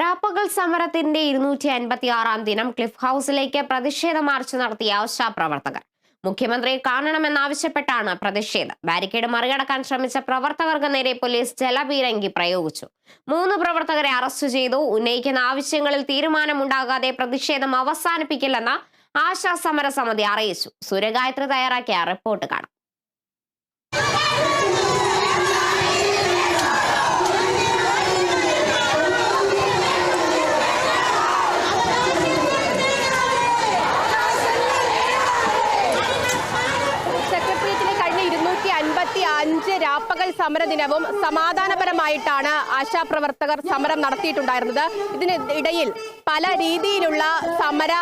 രാപ്പകൽ സമരത്തിന്റെ 256-ാം ദിനം ക്ലിഫ് ഹൗസിലേക്ക് പ്രതിഷേധ മാർച്ച് നടത്തിയ ആശാപ്രവർത്തകർ മുഖ്യമന്ത്രിയെ കാണണമെന്നാവശ്യപ്പെട്ടാണ് പ്രതിഷേധം. ബാരിക്കേഡ് മറികടക്കാൻ ശ്രമിച്ച പ്രവർത്തകർക്ക് നേരെ പോലീസ് ജലപീരങ്കി പ്രയോഗിച്ചു. 3 പ്രവർത്തകരെ അറസ്റ്റ് ചെയ്തു. ഉന്നയിക്കുന്ന ആവശ്യങ്ങളിൽ തീരുമാനമുണ്ടാകാതെ പ്രതിഷേധം അവസാനിപ്പിക്കില്ലെന്ന് ആശാ സമരസമിതി അറിയിച്ചു. സൂര്യഗായത്രി തയ്യാറാക്കിയ റിപ്പോർട്ട് കാണാം. രാപ്പകൽ സമര ദിനവും സമാധാനപരമായിട്ടാണ് ആശാപ്രവർത്തകർ സമരം നടത്തിയിട്ടുണ്ടായിരുന്നത്. ഇതിനിടയിൽ പല രീതിയിലുള്ള സമര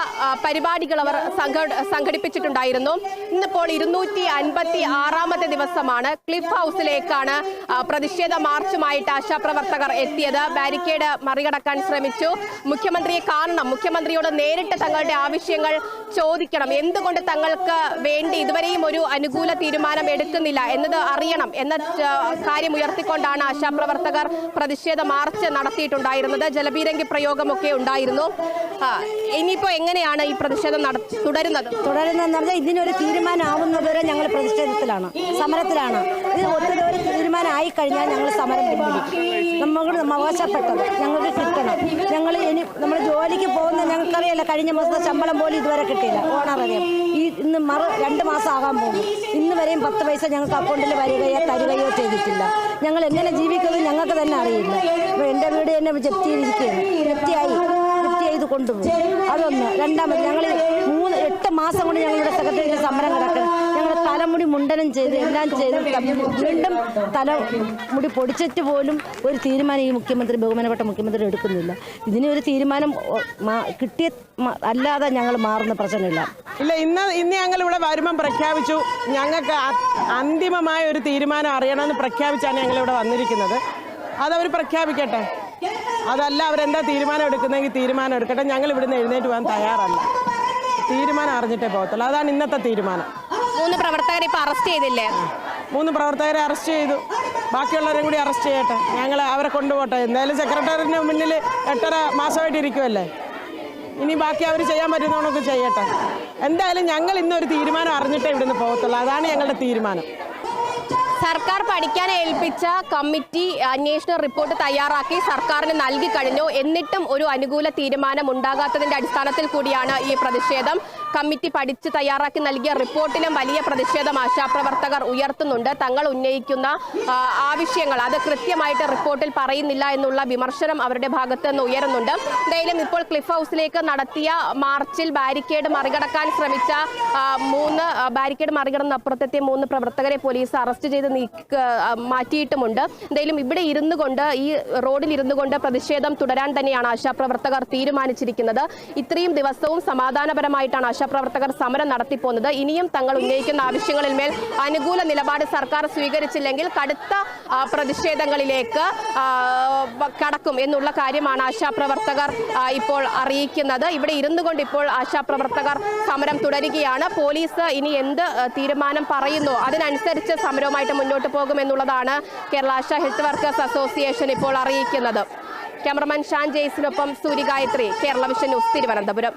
പരിപാടികൾ അവർ സംഘടിപ്പിച്ചിട്ടുണ്ടായിരുന്നു. ഇന്നിപ്പോൾ 256-ാമത്തെ ദിവസമാണ്. ക്ലിഫ് ഹൗസിലേക്കാണ് പ്രതിഷേധ മാർച്ചുമായിട്ട് ആശാപ്രവർത്തകർ എത്തിയത്. ബാരിക്കേഡ് മറികടക്കാൻ ശ്രമിച്ചു. മുഖ്യമന്ത്രിയെ കാണണം, മുഖ്യമന്ത്രിയോട് നേരിട്ട് തങ്ങളുടെ ആവശ്യങ്ങൾ ചോദിക്കണം, എന്തുകൊണ്ട് തങ്ങൾക്ക് വേണ്ടി ഇതുവരെയും ഒരു അനുകൂല തീരുമാനം എടുക്കുന്നില്ല എന്നത് അറിയണം എന്ന കാര്യം ഉയർത്തിക്കൊണ്ടാണ് ആശാപ്രവർത്തകർ പ്രതിഷേധ മാർച്ച് നടത്തിയിട്ടുണ്ടായിരുന്നത്. ജലപീരങ്കി പ്രയോഗമൊക്കെ ഉണ്ടായിരുന്നു. ഇനിയിപ്പോ എങ്ങനെയാണ് ഈ പ്രതിഷേധം തുടരുന്നതെന്ന് പറഞ്ഞാൽ ഇതിനൊരു തീരുമാനമാവുന്നതുവരെ ഞങ്ങൾ പ്രതിഷേധത്തിലാണ്, സമരത്തിലാണ്. ഇത് ഒത്തിരി തീരുമാനമായി കഴിഞ്ഞാൽ ഞങ്ങൾ സമരം പിൻവലിക്കും. നമ്മളോട് അവകാശപ്പെട്ടത് ഞങ്ങൾക്ക് കിട്ടണം. ഞങ്ങൾ ഇനി നമ്മൾ ജോലിക്ക് പോകുന്ന ഞങ്ങൾക്കറിയില്ല, കഴിഞ്ഞ മാസത്തെ ശമ്പളം പോലും ഇതുവരെ കിട്ടിയില്ല. ഓണററിയാം ഇന്ന് 2 മാസം ആകാൻ പോകുന്നു. ഇന്ന് വരെയും 10 പൈസ ഞങ്ങൾക്ക് അക്കൗണ്ടിൽ വരികയോ തരികയോ ചെയ്തിട്ടില്ല. ഞങ്ങൾ എങ്ങനെ ജീവിക്കുന്നത് ഞങ്ങൾക്ക് തന്നെ അറിയില്ല. അപ്പോൾ എൻ്റെ വീട് തന്നെ ജപ്തി ചെയ്തിരിക്കുകയാണ്. ജപ്തി ചെയ്ത് കൊണ്ടുപോകും. അതൊന്ന്. രണ്ടാമത് ഞങ്ങൾ 8 മാസം കൊണ്ട് ഞങ്ങളുടെ സെക്രട്ടറിയുടെ സമരം കിടക്കണം. ഞങ്ങളുടെ തലമുടി മുണ്ടനം ചെയ്ത് എല്ലാം ചെയ്ത് വീണ്ടും തലമുടി പൊടിച്ചിട്ട് പോലും ഒരു തീരുമാനം ഈ മുഖ്യമന്ത്രി, ബഹുമാനപ്പെട്ട മുഖ്യമന്ത്രി എടുക്കുന്നില്ല. ഇതിനൊരു തീരുമാനം കിട്ടിയ അല്ലാതെ ഞങ്ങൾ മാറുന്ന പ്രശ്നമില്ല. ഇല്ല, ഇന്ന് ഞങ്ങൾ ഇവിടെ വരുമ്പം പ്രഖ്യാപിച്ചു, ഞങ്ങൾക്ക് അന്തിമമായ ഒരു തീരുമാനം അറിയണമെന്ന് പ്രഖ്യാപിച്ചാണ് ഞങ്ങളിവിടെ വന്നിരിക്കുന്നത്. അതവർ പ്രഖ്യാപിക്കട്ടെ. അതല്ല അവരെന്താ തീരുമാനം എടുക്കുന്നതെങ്കിൽ തീരുമാനം എടുക്കട്ടെ. ഞങ്ങൾ ഇവിടുന്ന് എഴുന്നേറ്റ് പോകാൻ തയ്യാറല്ല. തീരുമാനം അറിഞ്ഞിട്ടേ പോകത്തുള്ളൂ. അതാണ് ഇന്നത്തെ തീരുമാനം. 3 പ്രവർത്തകരെ ഇപ്പോൾ അറസ്റ്റ് ചെയ്തില്ലേ? 3 പ്രവർത്തകരെ അറസ്റ്റ് ചെയ്തു. ബാക്കിയുള്ളവരെയും കൂടി അറസ്റ്റ് ചെയ്യട്ടെ. ഞങ്ങൾ അവരെ കൊണ്ടുപോട്ടെ. എന്തായാലും സെക്രട്ടറിന് മുന്നിൽ 8.5 മാസമായിട്ട് ഇരിക്കുമല്ലേ. ഇനി ബാക്കി അവർ ചെയ്യാൻ പറ്റുന്നവണൊക്കെ ചെയ്യട്ടെ. എന്തായാലും ഞങ്ങൾ ഇന്നൊരു തീരുമാനം അറിഞ്ഞിട്ടേ ഇവിടുന്ന് പോകത്തുള്ളൂ. അതാണ് ഞങ്ങളുടെ തീരുമാനം. സർക്കാർ പഠിക്കാൻ ഏൽപ്പിച്ച കമ്മിറ്റി അന്വേഷണ റിപ്പോർട്ട് തയ്യാറാക്കി സർക്കാരിന് നൽകി കഴിഞ്ഞു. എന്നിട്ടും ഒരു അനുകൂല തീരുമാനം ഉണ്ടാകാത്തതിന്റെ അടിസ്ഥാനത്തിൽ കൂടിയാണ് ഈ പ്രതിഷേധം. കമ്മിറ്റി പഠിച്ച് തയ്യാറാക്കി നൽകിയ റിപ്പോർട്ടിലും വലിയ പ്രതിഷേധം ആശാപ്രവർത്തകർ ഉയർത്തുന്നുണ്ട്. തങ്ങൾ ഉന്നയിക്കുന്ന ആവശ്യങ്ങൾ അത് കൃത്യമായിട്ട് റിപ്പോർട്ടിൽ പറയുന്നില്ല എന്നുള്ള വിമർശനം അവരുടെ ഭാഗത്ത് നിന്ന് ഉയരുന്നുണ്ട്. എന്തായാലും ഇപ്പോൾ ക്ലിഫ് ഹൗസിലേക്ക് നടത്തിയ മാർച്ചിൽ ബാരിക്കേഡ് മറികടക്കാൻ ശ്രമിച്ച 3 ബാരിക്കേഡ് മറികടന്നപ്പുറത്തെത്തിയ 3 പ്രവർത്തകരെ പോലീസ് അറസ്റ്റ് ചെയ്ത് മാറ്റിയിട്ടുമുണ്ട്. എന്തായാലും ഇവിടെ ഈ റോഡിൽ ഇരുന്നു കൊണ്ട് പ്രതിഷേധം തുടരാൻ തന്നെയാണ് ആശാപ്രവർത്തകർ തീരുമാനിച്ചിരിക്കുന്നത്. ഇത്രയും ദിവസവും സമാധാനപരമായിട്ടാണ് ആശാപ്രവർത്തകർ സമരം നടത്തിപ്പോകുന്നത്. ഇനിയും തങ്ങൾ ഉന്നയിക്കുന്ന ആവശ്യങ്ങളിൽ മേൽ അനുകൂല നിലപാട് സർക്കാർ സ്വീകരിച്ചില്ലെങ്കിൽ കടുത്ത പ്രതിഷേധങ്ങളിലേക്ക് കടക്കും എന്നുള്ള കാര്യമാണ് ആശാപ്രവർത്തകർ ഇപ്പോൾ അറിയിക്കുന്നത്. ഇവിടെ ഇരുന്നു കൊണ്ട് ഇപ്പോൾ ആശാപ്രവർത്തകർ സമരം തുടരുകയാണ്. പോലീസ് ഇനി എന്ത് തീരുമാനം പറയുന്നു അതിനനുസരിച്ച് സമരവുമായിട്ട് മുന്നോട്ട് പോകുമെന്നുള്ളതാണ് Kerala Asha health workers association ഇപ്പോൾ അറിയിക്കുന്നത്. ക്യാമറമാൻ ഷാൻ ജെയ്സിനൊപ്പം സൂര്യഗായത്രി, കേരള വിഷൻ ന്യൂസ്, തിരുവനന്തപുരം.